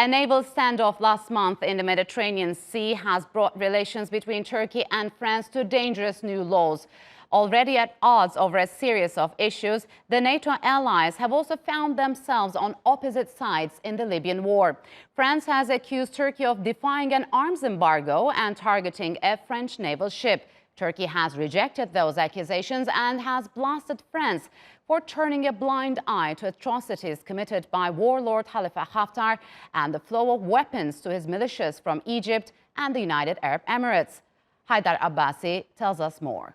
A naval standoff last month in the Mediterranean Sea has brought relations between Turkey and France to dangerous new lows. Already at odds over a series of issues, the NATO allies have also found themselves on opposite sides in the Libyan war. France has accused Turkey of defying an arms embargo and targeting a French naval ship. Turkey has rejected those accusations and has blasted France for turning a blind eye to atrocities committed by warlord Khalifa Haftar and the flow of weapons to his militias from Egypt and the United Arab Emirates. Haidar Abbasi tells us more.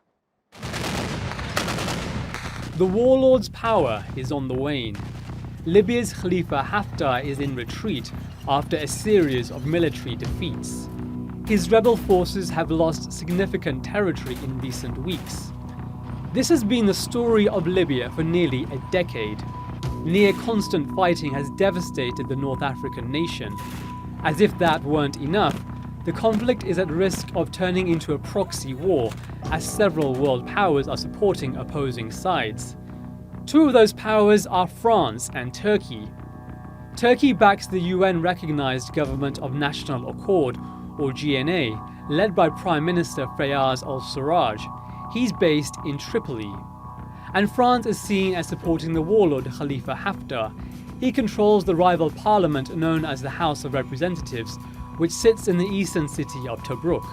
The warlord's power is on the wane. Libya's Khalifa Haftar is in retreat after a series of military defeats. His rebel forces have lost significant territory in recent weeks. This has been the story of Libya for nearly a decade. Near constant fighting has devastated the North African nation. As if that weren't enough, the conflict is at risk of turning into a proxy war, as several world powers are supporting opposing sides. Two of those powers are France and Turkey. Turkey backs the UN-recognized Government of National Accord, or GNA, led by Prime Minister Fayez al-Sarraj. He's based in Tripoli. And France is seen as supporting the warlord Khalifa Haftar. He controls the rival parliament known as the House of Representatives, which sits in the eastern city of Tobruk.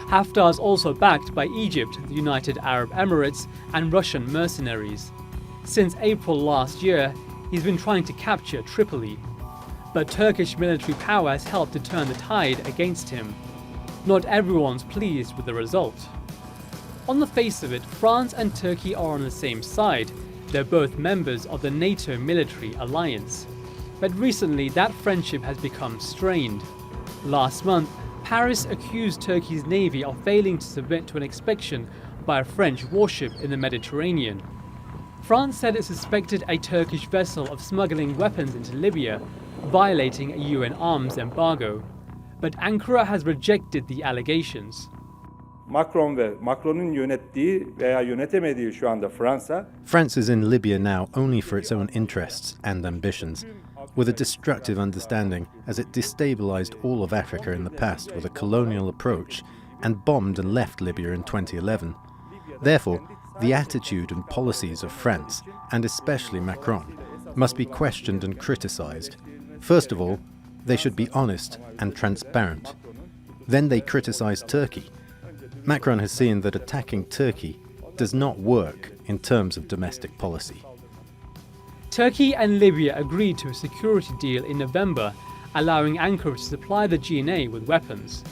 Haftar is also backed by Egypt, the United Arab Emirates, and Russian mercenaries. Since April last year, he's been trying to capture Tripoli. But Turkish military power has helped to turn the tide against him. Not everyone's pleased with the result. On the face of it, France and Turkey are on the same side. They're both members of the NATO military alliance. But recently, that friendship has become strained. Last month, Paris accused Turkey's navy of failing to submit to an inspection by a French warship in the Mediterranean. France said it suspected a Turkish vessel of smuggling weapons into Libya, violating a UN arms embargo. But Ankara has rejected the allegations. Macron'un yönettiği veya yönetemediği şu anda Fransa. France is in Libya now only for its own interests and ambitions, with a destructive understanding as it destabilized all of Africa in the past with a colonial approach and bombed and left Libya in 2011. Therefore, the attitude and policies of France, and especially Macron, must be questioned and criticized. First of all, they should be honest and transparent. Then they criticize Turkey. Macron has seen that attacking Turkey does not work in terms of domestic policy. Turkey and Libya agreed to a security deal in November, allowing Ankara to supply the GNA with weapons.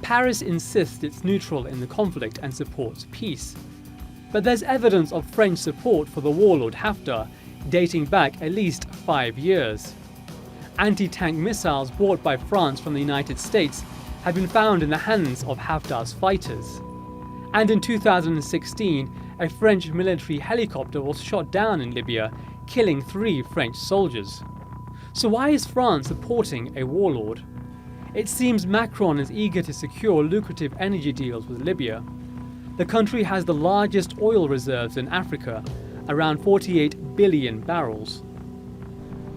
Paris insists it's neutral in the conflict and supports peace. But there's evidence of French support for the warlord Haftar, dating back at least 5 years. Anti-tank missiles bought by France from the United States had been found in the hands of Haftar's fighters. And in 2016, a French military helicopter was shot down in Libya, killing 3 French soldiers. So why is France supporting a warlord? It seems Macron is eager to secure lucrative energy deals with Libya. The country has the largest oil reserves in Africa, around 48 billion barrels.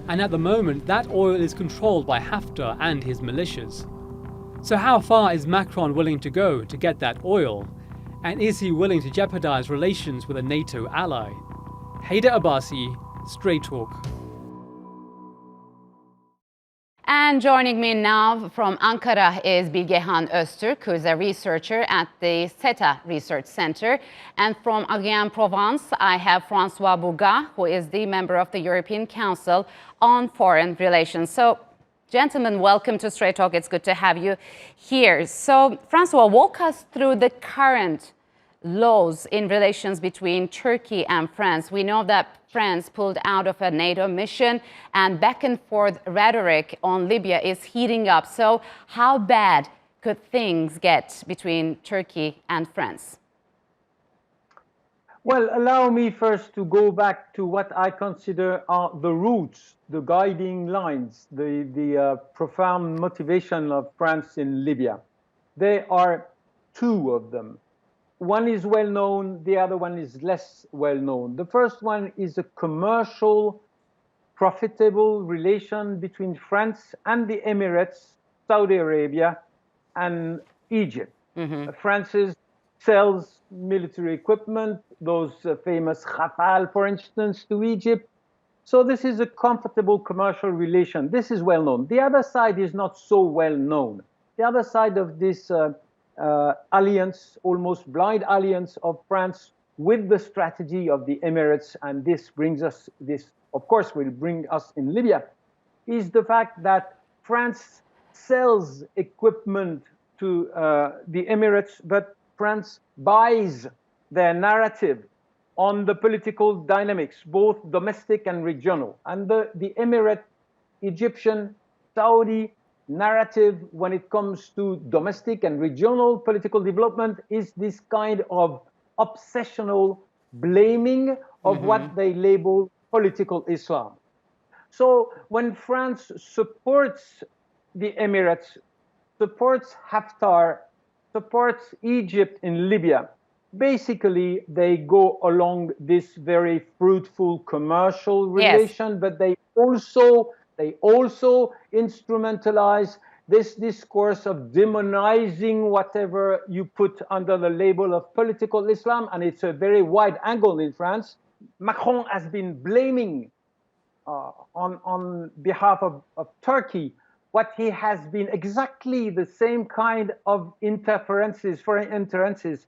And at the moment, that oil is controlled by Haftar and his militias. So how far is Macron willing to go to get that oil? And is he willing to jeopardize relations with a NATO ally? Haidar Abbasi, Straight Talk. And joining me now from Ankara is Bilgehan Ozturk, who is a researcher at the SETA Research Center. And from Aix-en-Provence, I have Francois Burgat, who is the member of the European Council on Foreign Relations. So, gentlemen, welcome to Straight Talk. It's good to have you here. So, Francois, walk us through the current lows in relations between Turkey and France. We know that France pulled out of a NATO mission, and back and forth rhetoric on Libya is heating up. So how bad could things get between Turkey and France? Well, allow me first to go back to what I consider are the roots, the guiding lines, the profound motivation of France in Libya. There are 2 of them. One is well known, the other one is less well known. The first one is a commercial profitable relation between France and the Emirates, Saudi Arabia, and Egypt. France sells military equipment, those famous Rafale, for instance, to Egypt. So this is a comfortable commercial relation. This is well known. The other side is not so well known. The other side of this alliance, almost blind alliance of France with the strategy of the Emirates, and this brings us, this of course will bring us in Libya, is the fact that France sells equipment to the Emirates, but France buys their narrative on the political dynamics, both domestic and regional. And the Emirate, Egyptian, Saudi narrative when it comes to domestic and regional political development is this kind of obsessional blaming of what they label political Islam. So when France supports the Emirates, supports Haftar, supports Egypt in Libya, basically they go along this very fruitful commercial relation, but they also instrumentalize this discourse of demonizing whatever you put under the label of political Islam, and it's a very wide angle in France. Macron has been blaming on behalf of Turkey what he has been exactly the same kind of interferences, foreign interferences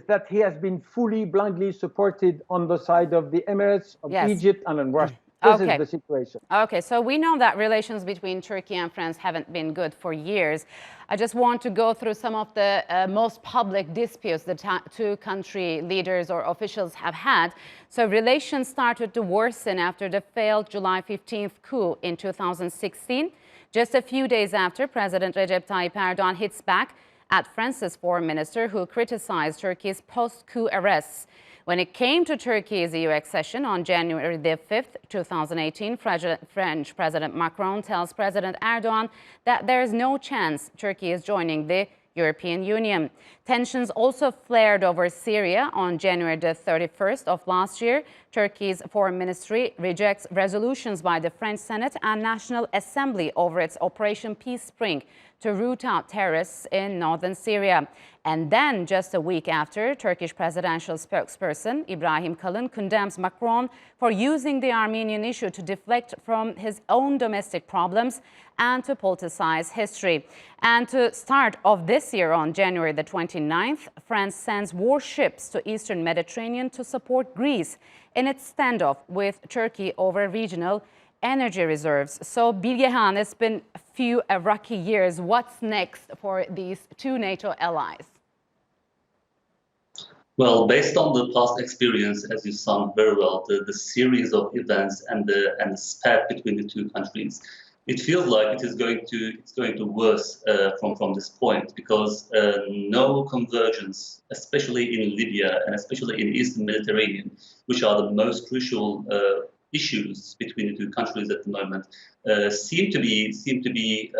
that he has been fully, blindly supported on the side of the Emirates, of Egypt, and in Russia. This is the situation. Okay, so we know that relations between Turkey and France haven't been good for years. I just want to go through some of the most public disputes the two country leaders or officials have had. So relations started to worsen after the failed July 15th coup in 2016. Just a few days after, President Recep Tayyip Erdogan hits back at France's foreign minister, who criticized Turkey's post-coup arrests. When it came to Turkey's EU accession on January the 5th, 2018, French President Macron tells President Erdogan that there is no chance Turkey is joining the European Union. Tensions also flared over Syria on January the 31st of last year. Turkey's foreign ministry rejects resolutions by the French Senate and National Assembly over its Operation Peace Spring to root out terrorists in northern Syria. And then, just a week after, Turkish presidential spokesperson Ibrahim Kalin condemns Macron for using the Armenian issue to deflect from his own domestic problems and to politicize history. And to start of this year, on January the 29th, France sends warships to eastern Mediterranean to support Greece in its standoff with Turkey over regional energy reserves. So, Bilgehan, it's been a few rocky years. What's next for these two NATO allies? Well, based on the past experience, as you summed very well, the series of events and the spat between the two countries, it feels like it's going to worse from this point, because no convergence, especially in Libya and especially in Eastern Mediterranean, which are the most crucial issues between the two countries at the moment, seem to be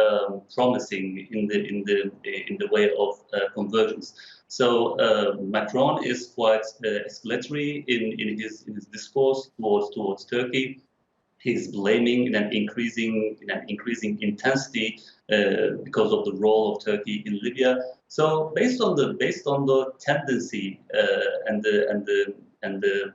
promising in the way of convergence. So Macron is quite escalatory in his discourse towards Turkey. He's blaming in an increasing intensity because of the role of Turkey in Libya. So based on the tendency and the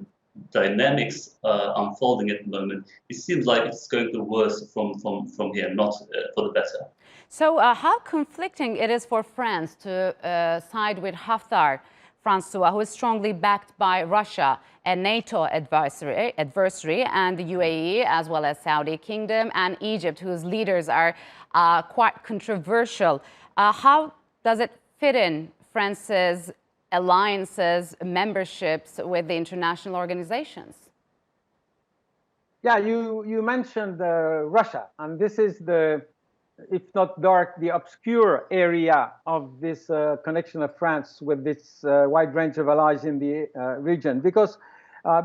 dynamics unfolding at the moment, it seems like it's going to worse from here, not for the better. So how conflicting it is for France to side with Haftar, Francois, who is strongly backed by Russia, a NATO adversary, and the UAE, as well as Saudi Kingdom and Egypt, whose leaders are quite controversial. How does it fit in France's alliances, memberships with the international organizations? Yeah, you mentioned Russia, and this is the, if not dark, the obscure area of this connection of France with this wide range of allies in the region, because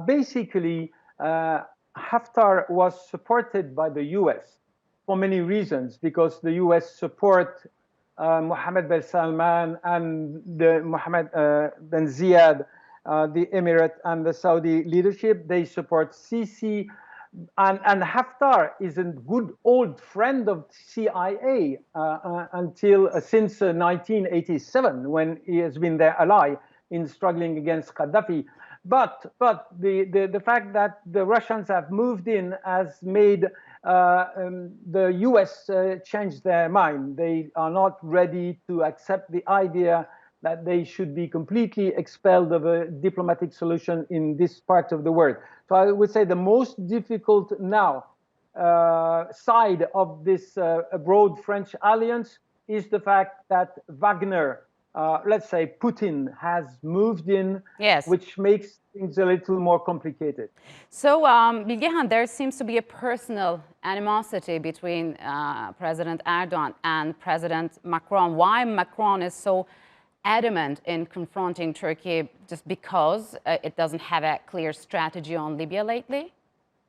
basically Haftar was supported by the US for many reasons, because the US support Mohammed bin Salman and the Mohammed bin Ziyad, the Emirate and the Saudi leadership. They support Sisi. And Haftar is a good old friend of CIA until since 1987, when he has been their ally in struggling against Gaddafi. But the fact that the Russians have moved in has made the US change their mind. They are not ready to accept the idea that they should be completely expelled of a diplomatic solution in this part of the world. So I would say the most difficult now side of this broad French alliance is the fact that Wagner, let's say Putin, has moved in, yes, which makes things a little more complicated. So, Bilgehan, there seems to be a personal animosity between President Erdogan and President Macron. Why Macron is so adamant in confronting Turkey, just because it doesn't have a clear strategy on Libya lately?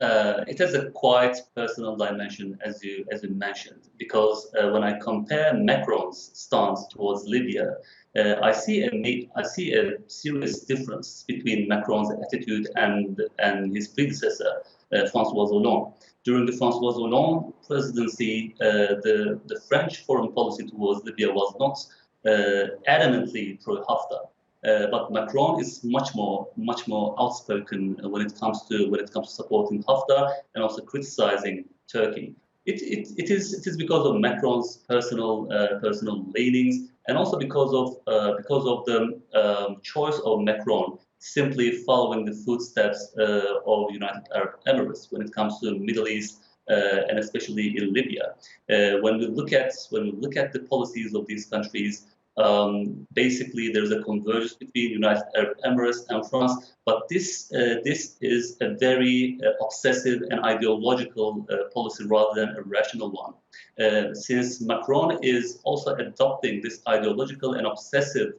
It has a quite personal dimension, as you mentioned, because when I compare Macron's stance towards Libya, I see a serious difference between Macron's attitude and his predecessor, Francois Hollande. During the Francois Hollande presidency, the French foreign policy towards Libya was not adamantly pro-Haftar. But Macron is much more outspoken when it comes to supporting Haftar and also criticizing Turkey. It is because of Macron's personal leanings, and also because of the choice of Macron simply following the footsteps of United Arab Emirates when it comes to the Middle East and especially in Libya. When we look at the policies of these countries, basically there's a convergence between United Arab Emirates and France, but this is a very obsessive and ideological policy rather than a rational one. Since Macron is also adopting this ideological and obsessive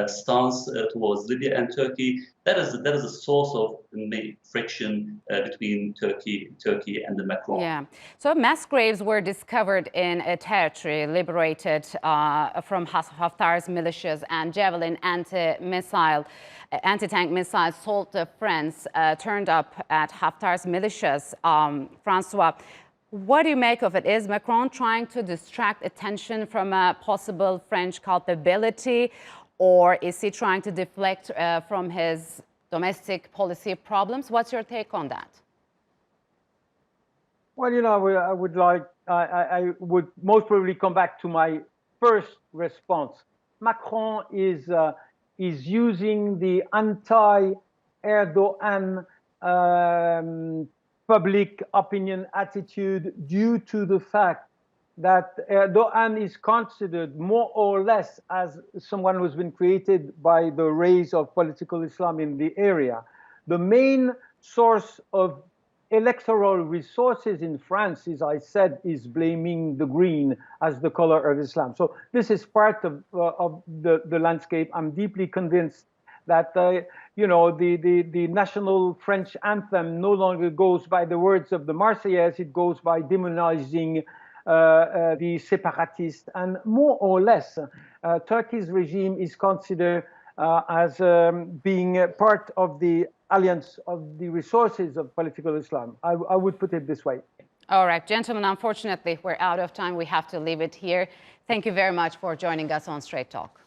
stance towards Libya and Turkey, that is a source of friction between Turkey and the Macron. Yeah. So mass graves were discovered in a territory liberated from Haftar's militias, and Javelin anti-tank missiles sold to France turned up at Haftar's militias. Francois, what do you make of it? Is Macron trying to distract attention from a possible French culpability, or is he trying to deflect from his domestic policy problems? What's your take on that? Well, I would most probably come back to my first response. Macron is using the anti-Erdogan public opinion attitude due to the fact that Erdogan is considered more or less as someone who's been created by the rise of political Islam in the area. The main source of electoral resources in France, as I said, is blaming the green as the color of Islam. So this is part of the landscape. I'm deeply convinced that the national French anthem no longer goes by the words of the Marseillaise, it goes by demonizing the separatists, and more or less Turkey's regime is considered as being part of the alliance of the resources of political Islam. I would put it this way. All right, gentlemen, unfortunately, we're out of time. We have to leave it here. Thank you very much for joining us on Straight Talk.